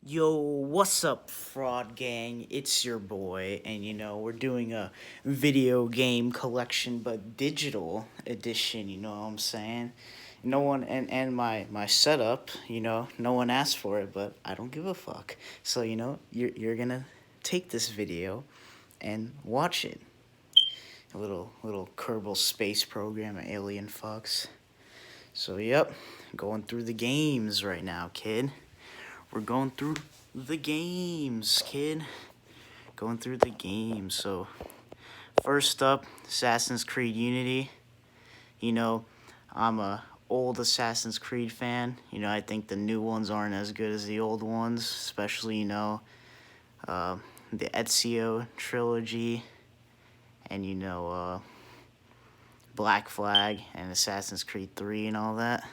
Yo, what's up, fraud gang? It's your boy, and we're doing a video game collection, but digital edition, you know what I'm saying? No one, and my setup, no one asked for it, but I don't give a fuck. So, you're gonna take this video and watch it. A little Kerbal Space Program, Alien Fucks. So, yep, going through the games right now, kid. We're going through the games, kid. Going through the games. So, first up, Assassin's Creed Unity. You know, I'm a old Assassin's Creed fan. I think the new ones aren't as good as the old ones, especially, uh, the Ezio trilogy and, Black Flag and Assassin's Creed 3 and all that.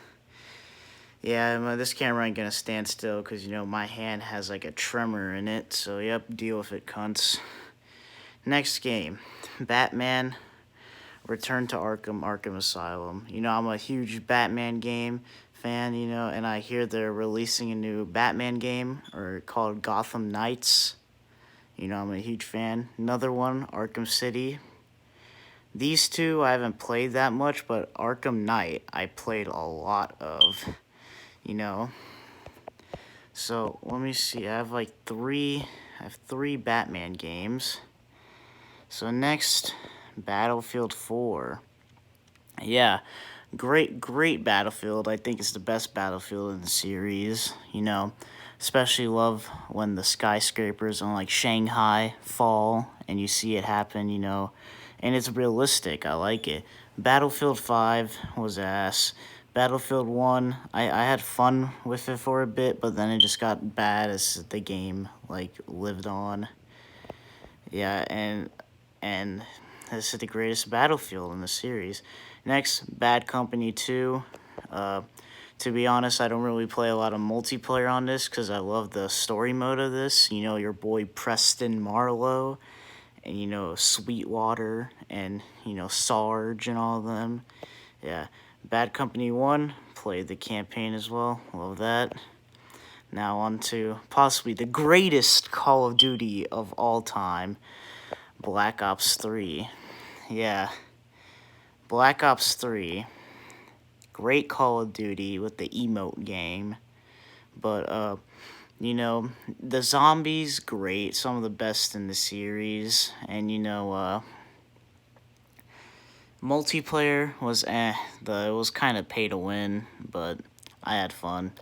Yeah, this camera ain't gonna stand still because, my hand has like a tremor in it. So, yep, deal with it, cunts. Next game, Batman Return to Arkham Asylum. I'm a huge Batman game fan, and I hear they're releasing a new Batman game or called Gotham Knights. I'm a huge fan. Another one, Arkham City. These two I haven't played that much, but Arkham Knight I played a lot of, you know. So let me see. I have three Batman games. So next, Battlefield 4. Yeah, great Battlefield. I think it's the best Battlefield in the series. Especially love when the skyscrapers on like Shanghai fall and you see it happen. And it's realistic. I like it. Battlefield 5 was ass. Battlefield 1, I had fun with it for a bit, but then it just got bad as the game like lived on. Yeah, and this is the greatest Battlefield in the series. Next, Bad Company 2. Uh, to be honest, I don't really play a lot of multiplayer on this because I love the story mode of this. Your boy Preston Marlowe, and Sweetwater, and Sarge, and all of them. Yeah, Bad Company 1, played the campaign as well. Love that. Now on to possibly the greatest Call of Duty of all time, Black Ops 3. Yeah, Black Ops 3. Great Call of Duty with the emote game. But, the zombies, great. Some of the best in the series. And, multiplayer was it was kind of pay to win, but I had fun.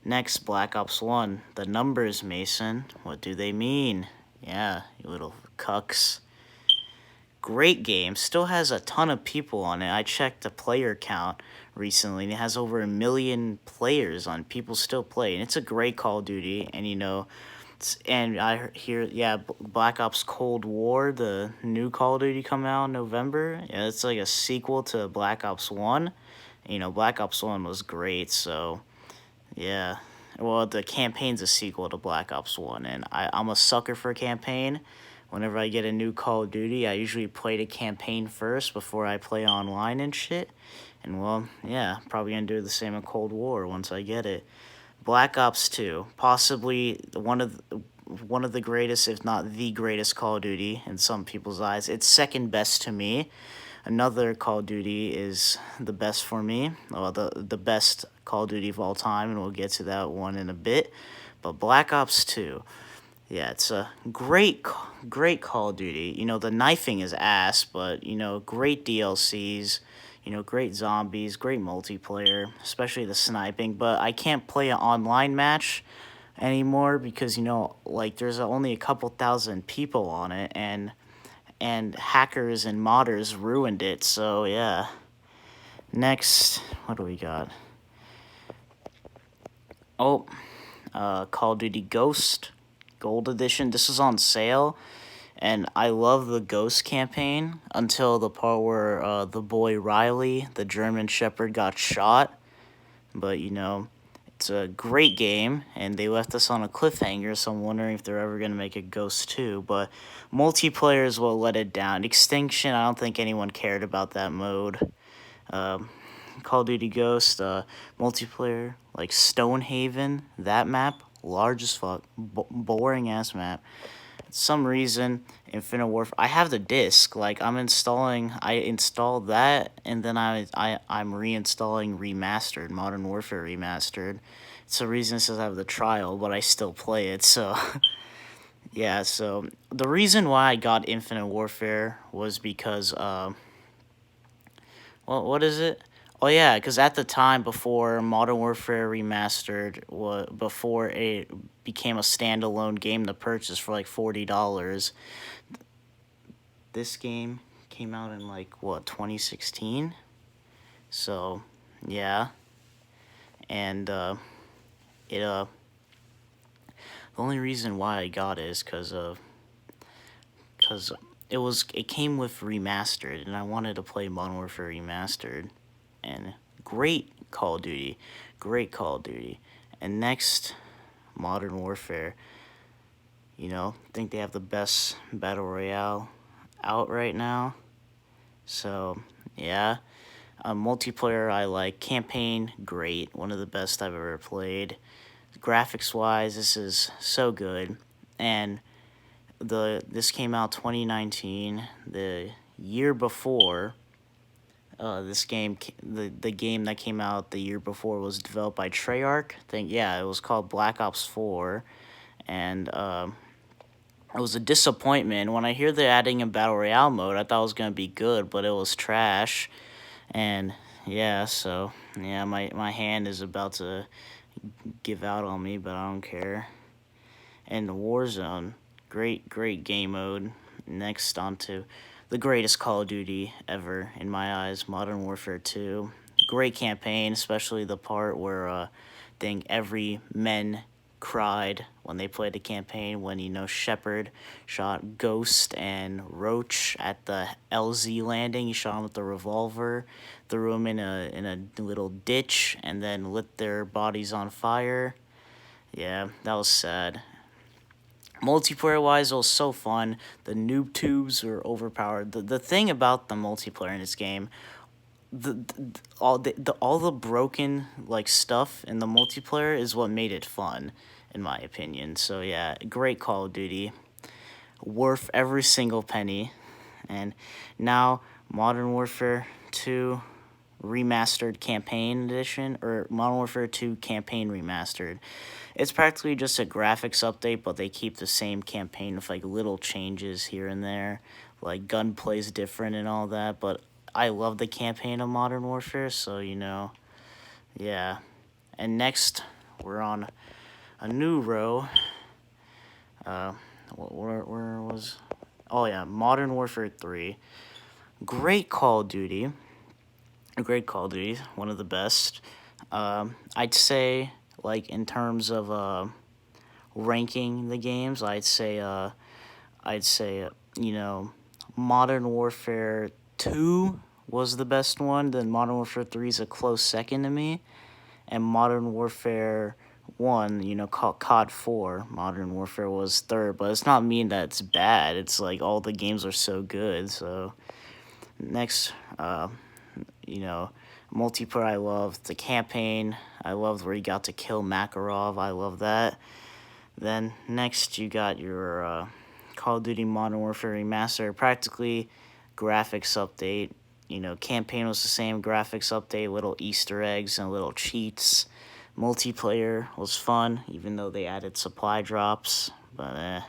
Next, Black Ops 1. The numbers, Mason. What do they mean? Yeah, you little cucks. Great game. Still has a ton of people on it. I checked the player count recently, and it has over 1 million players on. People still play, and it's a great Call of Duty. And and I hear, yeah, Black Ops Cold War, the new Call of Duty, come out in November. Yeah, it's like a sequel to Black Ops 1. Black Ops 1 was great, so yeah. Well, the campaign's a sequel to Black Ops 1, and I'm a sucker for a campaign. Whenever I get a new Call of Duty, I usually play the campaign first before I play online and shit. And, well, yeah, probably gonna do the same in Cold War once I get it. Black Ops 2, possibly one of the greatest, if not the greatest Call of Duty in some people's eyes. It's second best to me. Another Call of Duty is the best for me, well, the best Call of Duty of all time, and we'll get to that one in a bit. But Black Ops 2, yeah, it's a great Call of Duty. The knifing is ass, but, great DLCs, great zombies, great multiplayer, especially the sniping. But I can't play an online match anymore because, like, there's only a couple thousand people on it, and hackers and modders ruined it. So yeah. Next, what do we got? Oh, Call of Duty Ghost Gold Edition. This is on sale, and I love the Ghost campaign until the part where the boy Riley, the German Shepherd, got shot. But it's a great game, and they left us on a cliffhanger, so I'm wondering if they're ever going to make a Ghost 2. But multiplayer is what let it down. Extinction, I don't think anyone cared about that mode. Call of Duty Ghost, multiplayer, like Stonehaven, that map, large as fuck, boring ass map. Some reason Infinite Warfare, I have the disc, like I installed that, and then I'm reinstalling Remastered, Modern Warfare Remastered. It's the reason it says I have the trial, but I still play it. So yeah, so the reason why I got Infinite Warfare was because well, what is it? Oh yeah, because at the time before Modern Warfare Remastered, before it became a standalone game to purchase for like $40, this game came out in like what, 2016? So yeah, and the only reason why I got it is because it came with Remastered, and I wanted to play Modern Warfare Remastered, and great Call of Duty, and next, Modern Warfare. You know, I think they have the best battle royale out right now. So yeah, multiplayer I like. Campaign, great, one of the best I've ever played. Graphics wise, this is so good, and this came out 2019. The year before, the game that came out the year before was developed by Treyarch. It was called Black Ops 4, and it was a disappointment. When I hear they're adding a battle royale mode, I thought it was gonna be good, but it was trash. And yeah, so yeah, my hand is about to give out on me, but I don't care. And Warzone, great game mode. Next, on to the greatest Call of Duty ever in my eyes, Modern Warfare 2. Great campaign, especially the part where I think every men cried when they played the campaign, when Shepard shot Ghost and Roach at the LZ landing. He shot him with the revolver, threw him in a little ditch, and then lit their bodies on fire. Yeah, that was sad. Multiplayer wise, it was so fun. The noob tubes were overpowered. The thing about the multiplayer in this game, all the broken like stuff in the multiplayer is what made it fun, in my opinion. So yeah, great Call of Duty, worth every single penny. And now Modern Warfare 2 Remastered Campaign Edition, or Modern Warfare 2 Campaign Remastered. It's practically just a graphics update, but they keep the same campaign with like little changes here and there, like gunplay's different and all that. But I love the campaign of Modern Warfare, so yeah. And next, we're on a new row. Where was? Oh yeah, Modern Warfare 3. Great Call of Duty. One of the best. I'd say, like, in terms of ranking the games, I'd say Modern Warfare 2 was the best one. Then Modern Warfare 3 is a close second to me, and Modern Warfare 1, called COD 4, Modern Warfare was third. But it's not mean that it's bad. It's like all the games are so good. So next, multiplayer I love. The campaign, I loved where you got to kill Makarov. I love that. Then next you got your Call of Duty Modern Warfare Remastered. Practically graphics update. Campaign was the same, graphics update, little Easter eggs and little cheats. Multiplayer was fun, even though they added supply drops. But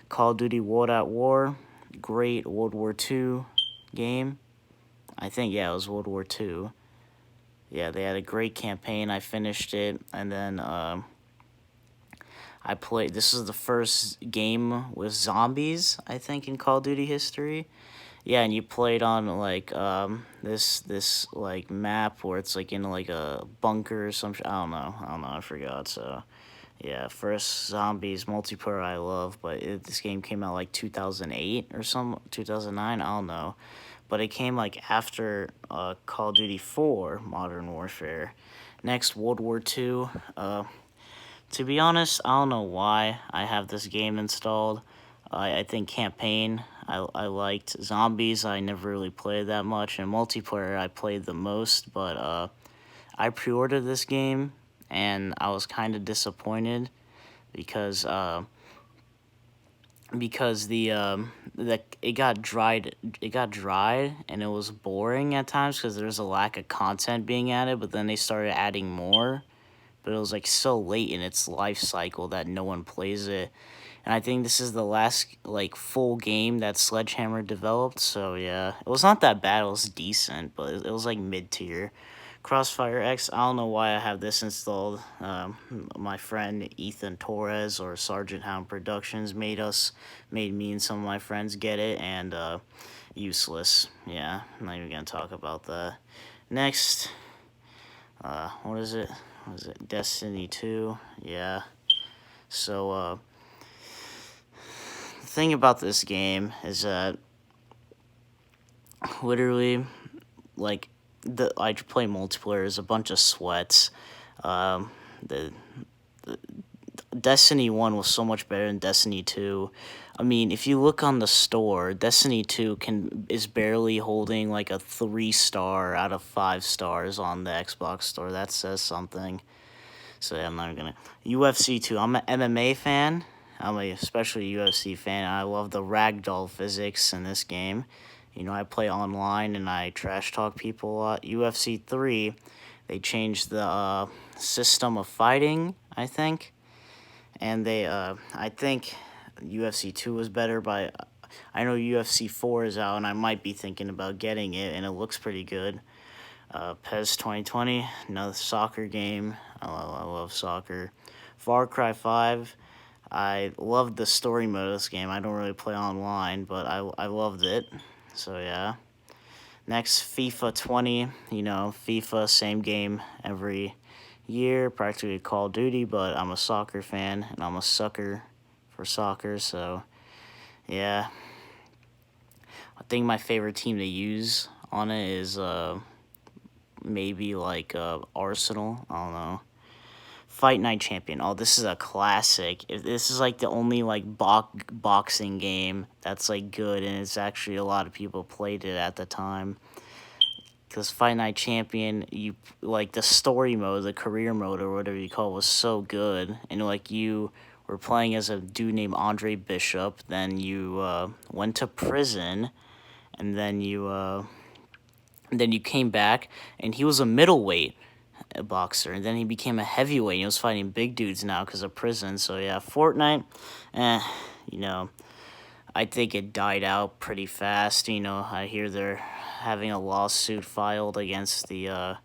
Call of Duty World at War, great World War II game. I think, yeah, it was World War II. Yeah, they had a great campaign. I finished it, and then I played. This is the first game with zombies, I think, in Call of Duty history. Yeah, and you played on like this like map where it's like in like a bunker or some. I don't know. I forgot. So yeah, first zombies multiplayer I love, but this game came out like 2008 or 2009. I don't know. But it came like after Call of Duty 4 Modern Warfare. Next, World War II. To be honest, I don't know why I have this game installed. I think campaign, I liked. Zombies, I never really played that much. And multiplayer, I played the most. But I pre-ordered this game, and I was kind of disappointed because it got dried, and it was boring at times because there was a lack of content being added. But then they started adding more, but it was like so late in its life cycle that no one plays it. And I think this is the last like full game that Sledgehammer developed. So yeah, it was not that bad. It was decent, but it was like mid tier. Crossfire X. I don't know why I have this installed. My friend Ethan Torres or Sergeant Hound Productions made me and some of my friends get it, and useless. Yeah, I'm not even gonna talk about that. Next, what is it? What is it? Destiny 2. Yeah. So the thing about this game is that literally, like, I play multiplayer is a bunch of sweats. The Destiny 1 was so much better than Destiny 2. I mean, if you look on the store, Destiny 2 is barely holding like a 3-star out of 5 stars on the Xbox store. That says something. So yeah, I'm not gonna. UFC 2. I'm an MMA fan. I'm a especially UFC fan. I love the ragdoll physics in this game. You know, I play online and I trash talk people a lot. UFC 3, they changed the system of fighting, I think. And I think UFC 2 was better, but I know UFC 4 is out, and I might be thinking about getting it, and it looks pretty good. PES 2020, another soccer game. I love soccer. Far Cry 5, I loved the story mode of this game. I don't really play online, but I loved it. So yeah. Next, FIFA 20. You know, FIFA, same game every year, practically Call of Duty, but I'm a soccer fan, and I'm a sucker for soccer, so yeah. I think my favorite team to use on it is maybe like Arsenal. I don't know. Fight Night Champion. Oh, this is a classic. This is like the only like boxing game that's like good, and it's actually a lot of people played it at the time. Because Fight Night Champion, you like the story mode, the career mode, or whatever you call it, was so good, and like you were playing as a dude named Andre Bishop. Then you went to prison, and then you came back, and he was a middleweight boxer, and then he became a heavyweight. He was fighting big dudes now because of prison. So yeah, Fortnite, you know, I think it died out pretty fast. You know, I hear they're having a lawsuit filed against the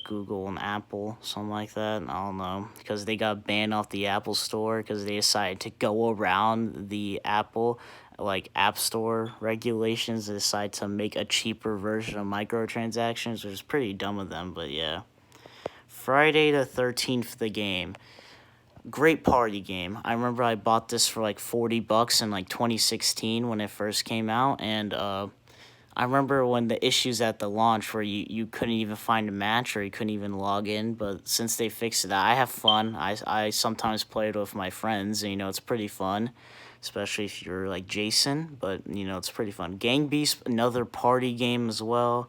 Google and Apple, something like that. I don't know, because they got banned off the Apple Store because they decided to go around the Apple like App Store regulations. They decided to make a cheaper version of microtransactions, which is pretty dumb of them. But yeah, Friday the 13th, the game. Great party game. I remember I bought this for like $40 in like 2016 when it first came out, and I remember when the issues at the launch where you couldn't even find a match or you couldn't even log in, but since they fixed it, I have fun. I sometimes play it with my friends, and, you know, it's pretty fun, especially if you're like Jason, but, you know, it's pretty fun. Gang Beast, another party game as well.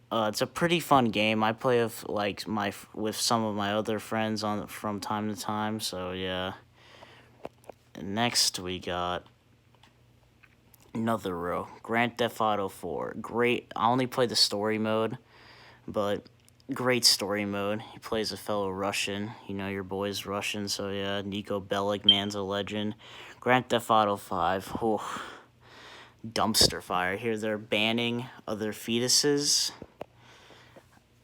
It's a pretty fun game. I play with some of my other friends from time to time, so yeah. Next we got another row. Grand Theft Auto 4. Great. I only played the story mode, but great story mode. He plays a fellow Russian. You know, your boy's Russian, so yeah. Nico Bellic, man's a legend. Grand Theft Auto 5. Oh, dumpster fire. I hear they're banning other fetuses.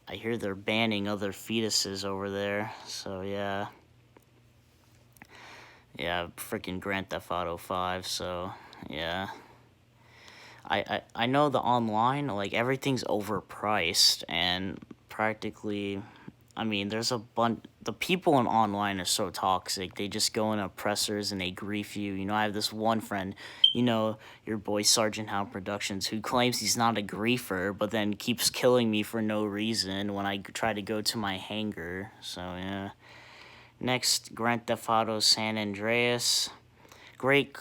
I hear they're banning other fetuses over there, so yeah. Yeah, freaking Grand Theft Auto 5, so yeah. I know the online, like, everything's overpriced, and practically, I mean, there's a bunch, the people in online are so toxic. They just go in oppressors and they grief you. You know, I have this one friend, you know, your boy Sergeant Hound Productions, who claims he's not a griefer, but then keeps killing me for no reason when I try to go to my hangar. So, yeah. Next, Grand Theft Auto San Andreas. Great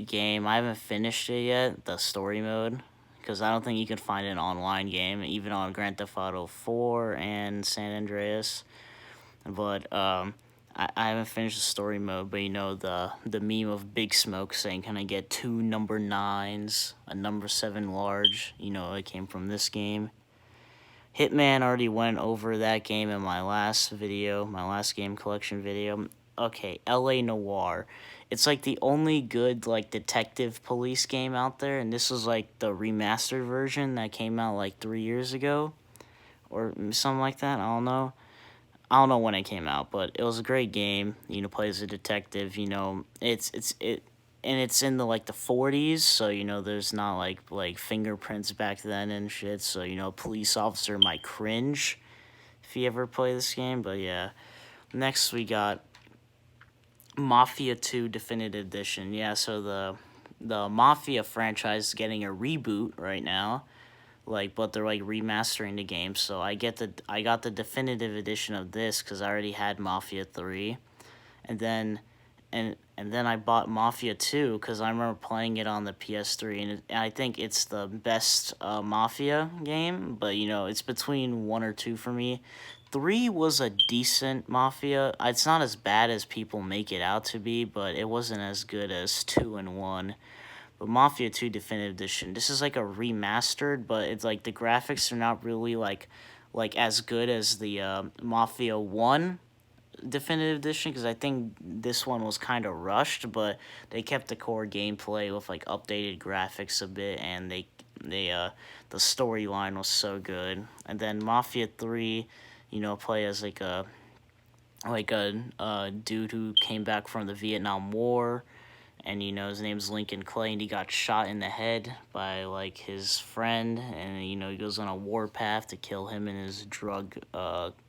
game. I haven't finished it yet, the story mode, because I don't think you can find an online game, even on Grand Theft Auto 4 and San Andreas. But I haven't finished the story mode, but you know the meme of Big Smoke saying, "Can I get 2 number 9s, a number 7 large?" You know, it came from this game. Hitman already went over that game in my last video, my last game collection video. Okay, LA Noire. It's like the only good like detective police game out there, and this was like the remastered version that came out like 3 years ago or something like that. I don't know when it came out, but it was a great game. You know, play as a detective. You know, and it's in the like the 40s, so you know there's not like fingerprints back then and shit. So you know, a police officer might cringe if you ever play this game. But yeah, next we got Mafia 2 Definitive Edition. Yeah, so the Mafia franchise is getting a reboot right now, like, but they're like remastering the game. So I got the definitive edition of this because I already had Mafia 3, and then and then I bought Mafia 2 because I remember playing it on the PS3, and I think it's the best Mafia game. But you know, it's between 1 or 2 for me. 3 was a decent Mafia. It's not as bad as people make it out to be, but it wasn't as good as 2 and 1. But Mafia 2 Definitive Edition, this is like a remastered, but it's like the graphics are not really like as good as the Mafia 1 Definitive Edition, because I think this one was kind of rushed, but they kept the core gameplay with like updated graphics a bit, and the storyline was so good. And then Mafia 3, you know, play as like a dude who came back from the Vietnam War, and you know his name's Lincoln Clay, and he got shot in the head by like his friend, and you know he goes on a warpath to kill him and his drug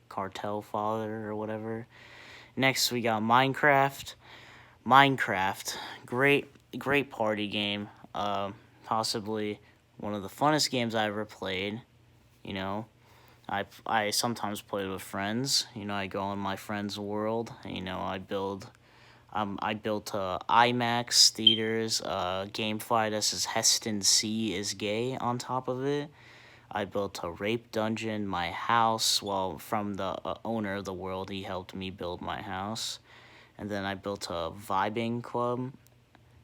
cartel father or whatever. Next we got Minecraft. Minecraft, great party game. Possibly one of the funnest games I ever played. You know, I sometimes play with friends. You know, I go in my friend's world. And, you know, I built IMAX theaters, GameFly that says Heston C is gay on top of it. I built a rape dungeon, my house. Well, from the owner of the world, he helped me build my house. And then I built a vibing club,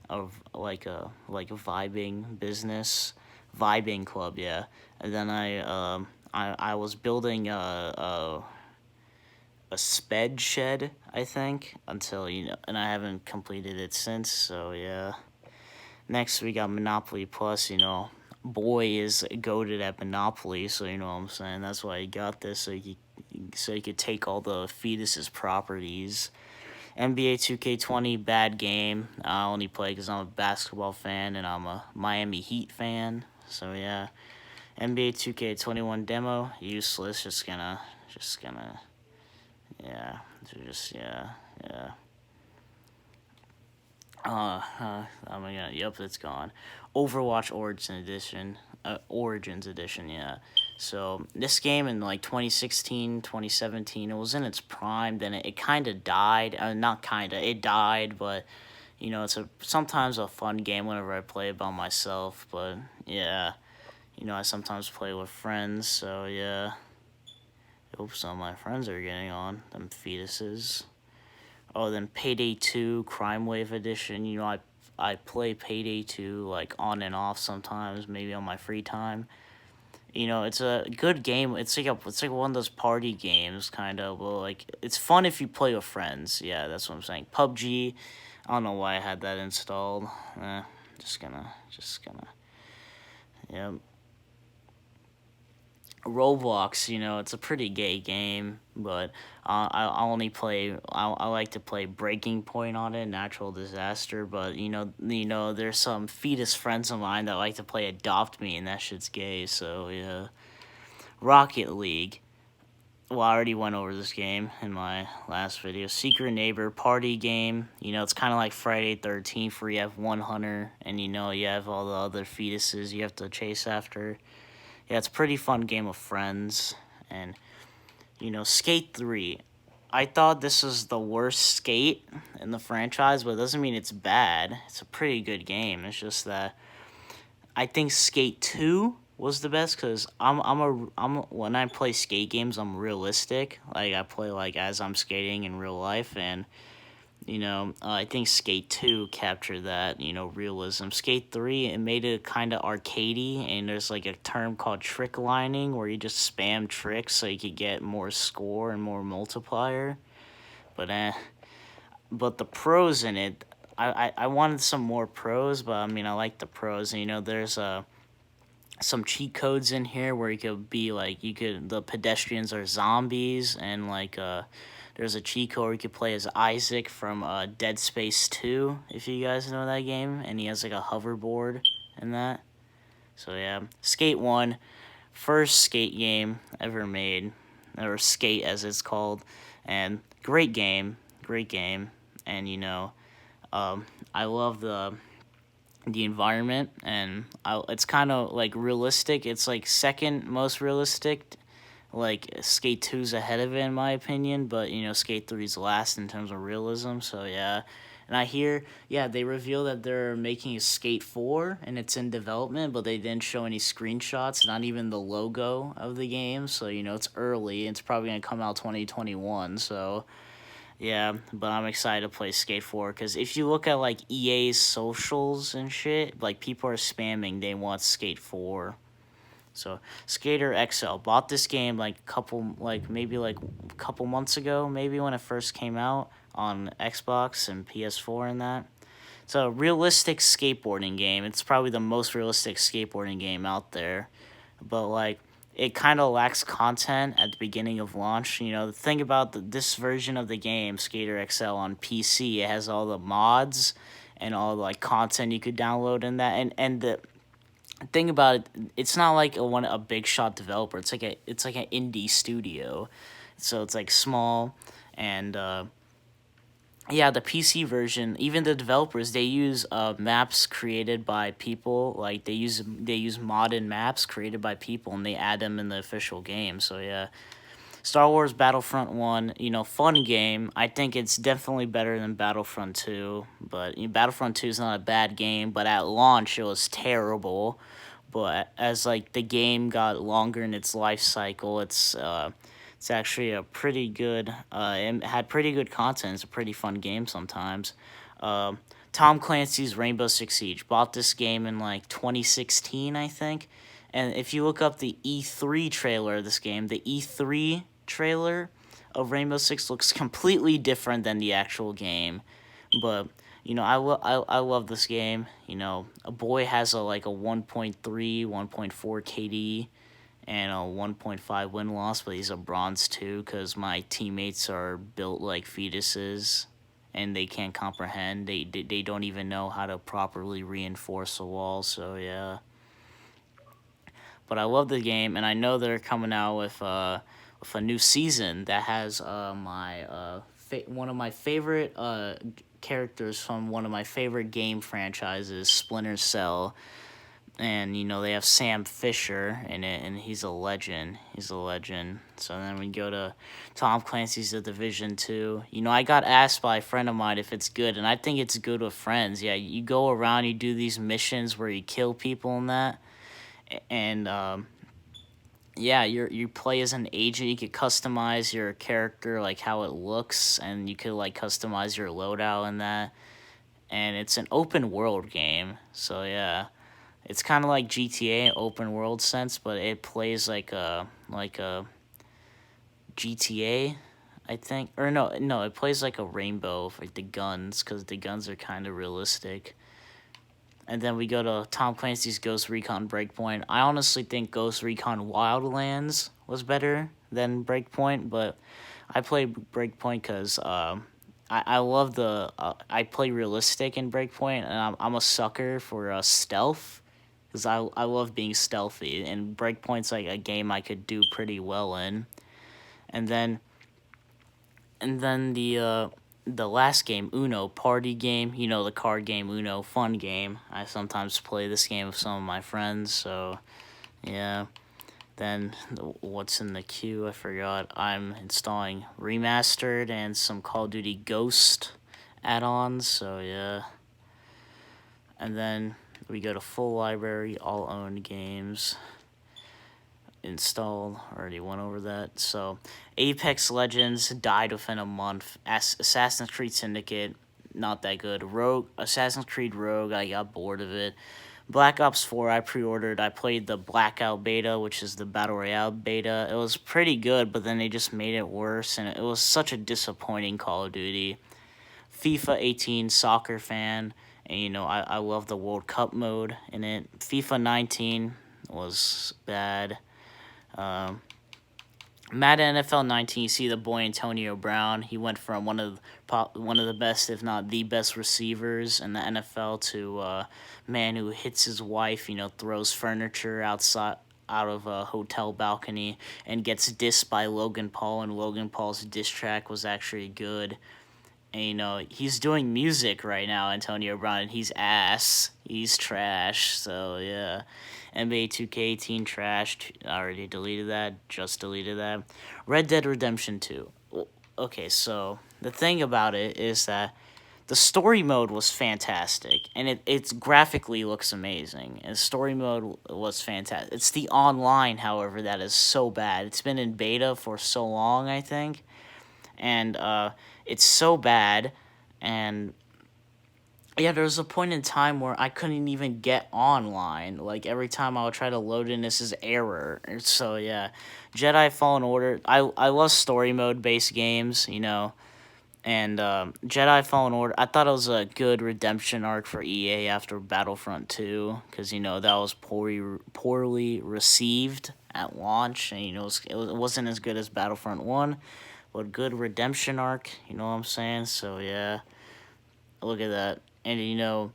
of like a vibing business, vibing club, yeah. And then I was building a sped shed, I think, until, you know, and I haven't completed it since, so yeah. Next, we got Monopoly Plus, you know. Boy is goated at Monopoly, so you know what I'm saying. That's why he got this, so he could take all the fetus's properties. NBA 2K20, bad game. I only play because I'm a basketball fan and I'm a Miami Heat fan. So yeah, NBA 2K21 demo, useless. Just gonna, yeah, yeah. Oh my god, yep, it's gone. Overwatch Origins Edition, yeah. So this game in like 2016, 2017, it was in its prime. Then it kind of died. Not kind of, it died. But you know, it's sometimes a fun game whenever I play it by myself. But yeah, you know, I sometimes play with friends. So yeah, oops, all my friends are getting on them fetuses. Oh, then Payday 2 Crime Wave Edition. You know, I play Payday 2 like on and off sometimes, maybe on my free time. You know, it's a good game. It's like one of those party games, kind of. Well, like it's fun if you play with friends. Yeah, that's what I'm saying. PUBG. I don't know why I had that installed. Just gonna. Yep. Roblox, you know, it's a pretty gay game, but I only play. I like to play Breaking Point on it, Natural Disaster. But you know, there's some fetus friends of mine that like to play Adopt Me, and that shit's gay. So yeah, Rocket League. Well, I already went over this game in my last video. Secret Neighbor party game. You know, it's kind of like Friday 13th, where you have one hunter, and you know you have all the other fetuses you have to chase after. Yeah, it's a pretty fun game of friends. And, you know, Skate 3. I thought this was the worst Skate in the franchise, but it doesn't mean it's bad. It's a pretty good game. It's just that I think Skate 2 was the best because when I play skate games, I'm realistic. Like I play like as I'm skating in real life, and I think Skate 2 captured that, realism. Skate 3, it made it kind of arcadey, and there's like a term called trick lining where you just spam tricks so you could get more score and more multiplier. But but the pros in it, I wanted some more pros, but I mean I like the pros. And, there's some cheat codes in here where you could be like the pedestrians are zombies, and like there's a cheat code where you could play as Isaac from Dead Space 2, if you guys know that game, and he has like a hoverboard and that. So yeah, Skate 1, first skate game ever made, or Skate as it's called, and great game, and I love the environment, and it's kind of like realistic. It's like second most realistic. Like Skate 2's ahead of it in my opinion, but Skate 3's last in terms of realism. So yeah, and I hear they reveal that they're making a Skate 4 and it's in development, but they didn't show any screenshots, not even the logo of the game. So it's early. It's probably gonna come out 2021. So yeah, but I'm excited to play Skate 4 because if you look at like EA's socials and shit, like people are spamming they want Skate 4. So Skater XL, bought this game maybe like a couple months ago, maybe when it first came out on Xbox and PS4 and that. It's a realistic skateboarding game. It's probably the most realistic skateboarding game out there. But like it kind of lacks content at the beginning of launch. The thing about this version of the game, Skater XL on PC, it has all the mods and all the like content you could download in that. And the thing about it, it's not like a big shot developer. It's like an indie studio, so it's like small, and yeah, the PC version, even the developers, they use maps created by people. Like they use modded maps created by people, and they add them in the official game. So yeah, Star Wars Battlefront 1, fun game. I think it's definitely better than Battlefront 2, but Battlefront 2 is not a bad game, but at launch it was terrible. But as like the game got longer in its life cycle, it's actually a pretty good. It had pretty good content. It's a pretty fun game sometimes. Um, Tom Clancy's Rainbow Six Siege, bought this game in like 2016, I think. And if you look up the E3 trailer of this game, the E3 trailer of Rainbow Six looks completely different than the actual game. But I love this game. A boy has a 1.3, 1.4 KD and a 1.5 win loss, but he's a bronze 2 because my teammates are built like fetuses and they can't comprehend. They don't even know how to properly reinforce a wall. So yeah, but I love the game, and I know they're coming out with a new season that has one of my favorite characters from one of my favorite game franchises, Splinter Cell. And they have Sam Fisher in it, and he's a legend. He's a legend. So then we go to Tom Clancy's The Division 2. I got asked by a friend of mine if it's good, and I think it's good with friends. Yeah, you go around, you do these missions where you kill people and that, and yeah, you play as an agent. You could customize your character, like how it looks, and you could like customize your loadout and that. And it's an open world game, so yeah, it's kind of like GTA open world sense, but it plays like a GTA, I think, or no, it plays like a Rainbow for the guns, because the guns are kind of realistic. And then we go to Tom Clancy's Ghost Recon Breakpoint. I honestly think Ghost Recon Wildlands was better than Breakpoint, but I played Breakpoint because I love I play realistic in Breakpoint, and I'm a sucker for stealth because I love being stealthy, and Breakpoint's like a game I could do pretty well in. And then the last game, Uno, party game, the card game Uno, fun game. I sometimes play this game with some of my friends, so yeah. Then what's in the queue? I forgot. I'm installing Remastered and some Call of Duty Ghost add-ons, so yeah. And then we go to full library, all owned games. installed. Already went over that. So, Apex Legends died within a month. Assassin's Creed Syndicate, not that good. Assassin's Creed Rogue, I got bored of it. Black Ops 4, I pre-ordered. I played the Blackout beta, which is the Battle Royale beta. It was pretty good, but then they just made it worse, and it was such a disappointing Call of Duty. FIFA 18, soccer fan, and I love the World Cup mode in it. FIFA 19 was bad. Madden NFL 19, you see the boy Antonio Brown. He went from one of the best, if not the best, receivers in the NFL to a man who hits his wife. Throws furniture outside out of a hotel balcony and gets dissed by Logan Paul. And Logan Paul's diss track was actually good. And he's doing music right now, Antonio Brown, and he's ass. He's trash. So yeah. NBA 2K18 trashed. I already deleted that. Just deleted that. Red Dead Redemption 2. Okay, so the thing about it is that the story mode was fantastic, and it's graphically looks amazing. And story mode was fantastic. It's the online, however, that is so bad. It's been in beta for so long, I think, and it's so bad. And yeah, there was a point in time where I couldn't even get online. Like, every time I would try to load in, this is error. So, yeah. Jedi Fallen Order. I love story mode based games, And Jedi Fallen Order, I thought it was a good redemption arc for EA after Battlefront 2. Because, that was poorly received at launch. And, it wasn't as good as Battlefront 1. But good redemption arc, you know what I'm saying? So, yeah. Look at that. And,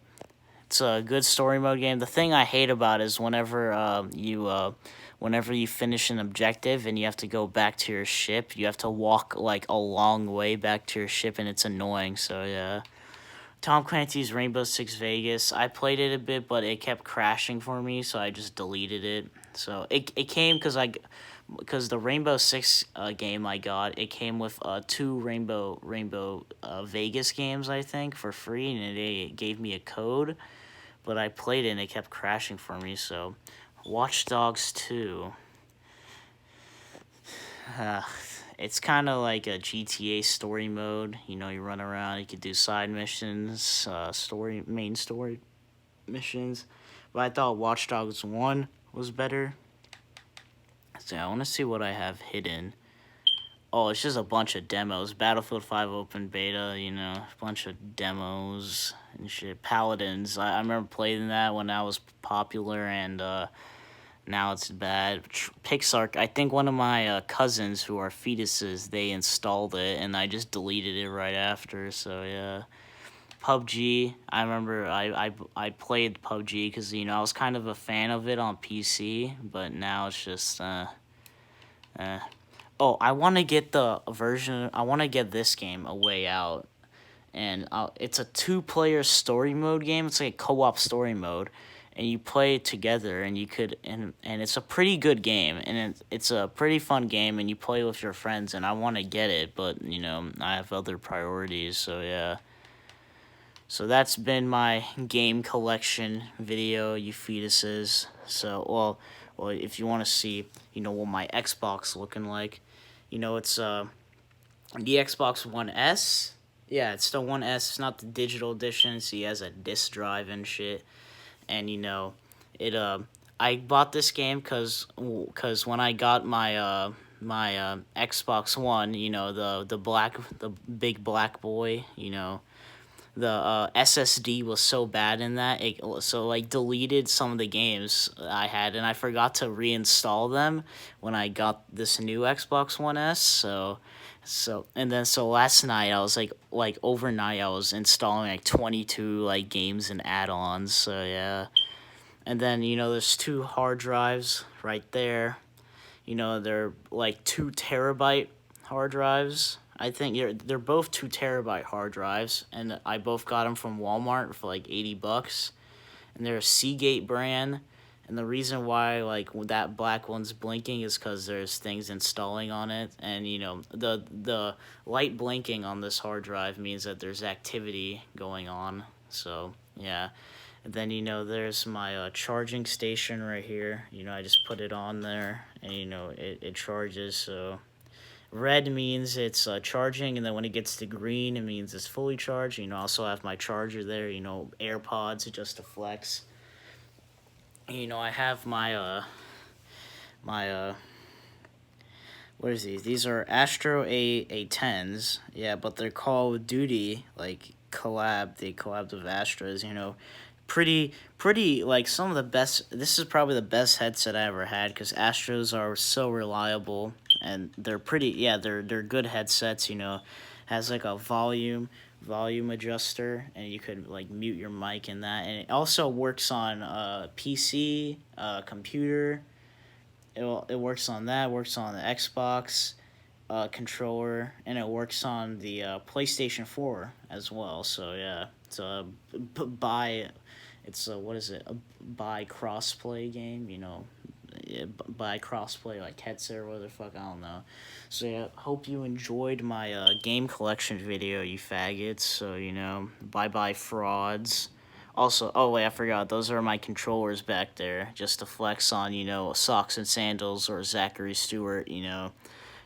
it's a good story mode game. The thing I hate about it is whenever you finish an objective and you have to go back to your ship, you have to walk, like, a long way back to your ship, and it's annoying. So, yeah. Tom Clancy's Rainbow Six Vegas. I played it a bit, but it kept crashing for me, so I just deleted it. So, it came because the Rainbow Six game I got, it came with 2 Rainbow Vegas games, I think, for free, and it gave me a code, but I played it and it kept crashing for me. So, Watch Dogs 2. It's kind of like a GTA story mode. You run around, you can do side missions, main story missions, but I thought Watch Dogs 1 was better. So I want to see what I have hidden. Oh, it's just a bunch of demos. Battlefield 5 open beta, a bunch of demos and shit. Paladins, I remember playing that when that was popular, and now it's bad. Pixar, I think one of my cousins who are fetuses, they installed it, and I just deleted it right after, so yeah. PUBG, I remember I played PUBG because, I was kind of a fan of it on PC, but now it's just, Oh, I want to get I want to get this game, A Way Out, and it's a 2-player story mode game. It's like a co-op story mode, and you play it together, and and it's a pretty good game, and it's a pretty fun game, and you play with your friends, and I want to get it, but, I have other priorities, so yeah. So that's been my game collection video, you fetuses. So, well, if you want to see, what my Xbox looking like, it's the Xbox One S. Yeah, it's the One S. It's not the digital edition, so he has a disc drive and shit. And, I bought this game because when I got my Xbox One, the big black boy, the SSD was so bad in that deleted some of the games I had, and I forgot to reinstall them when I got this new Xbox One S. So last night I was like overnight I was installing 22 games and add-ons. So yeah, and then there's 2 hard drives right there. They're like 2 terabyte hard drives. I think they're both 2 terabyte hard drives, and I both got them from Walmart for like $80, and they're a Seagate brand. And the reason why that black one's blinking is because there's things installing on it, and the light blinking on this hard drive means that there's activity going on. So yeah. And then, there's my charging station right here. I just put it on there, and, it charges. So red means it's charging, and then when it gets to green, it means it's fully charged. I also have my charger there, AirPods just to flex. I have my what is these? These are Astro A10s. Yeah, but they're Call of Duty like collab. They collabed with Astros. Pretty like some of the best. This is probably the best headset I ever had because Astros are so reliable and they're pretty. Yeah, they're good headsets. Has like a volume adjuster, and you could like mute your mic in that, and it also works on PC, computer. It works on that. Works on the Xbox controller, and it works on the PlayStation 4 as well. So yeah, it's a buy. It's a, what is it? A buy crossplay game. Yeah, buy crossplay like headset or whatever the fuck, I don't know. So yeah, hope you enjoyed my game collection video, you faggots. So bye bye frauds. Also, oh wait, I forgot. Those are my controllers back there, just to flex on Socks and Sandals or Zachary Stewart.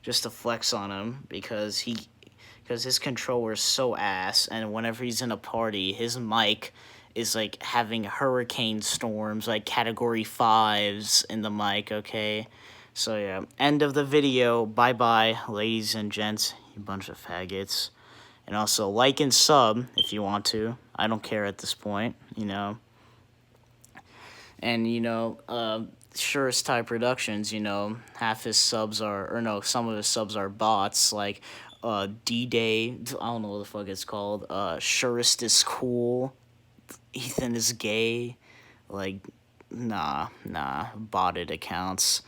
Just to flex on him because his controller is so ass, and whenever he's in a party, his mic is like having hurricane storms, like category 5s in the mic, okay? So yeah, end of the video. Bye bye, ladies and gents, you bunch of faggots. And also like and sub if you want to. I don't care at this point. And Surest Type Productions, half his subs are, or no, some of his subs are bots, like D-Day, I don't know what the fuck it's called, Surest is cool, Ethan is gay, like, nah, botted accounts,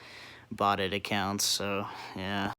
so, yeah.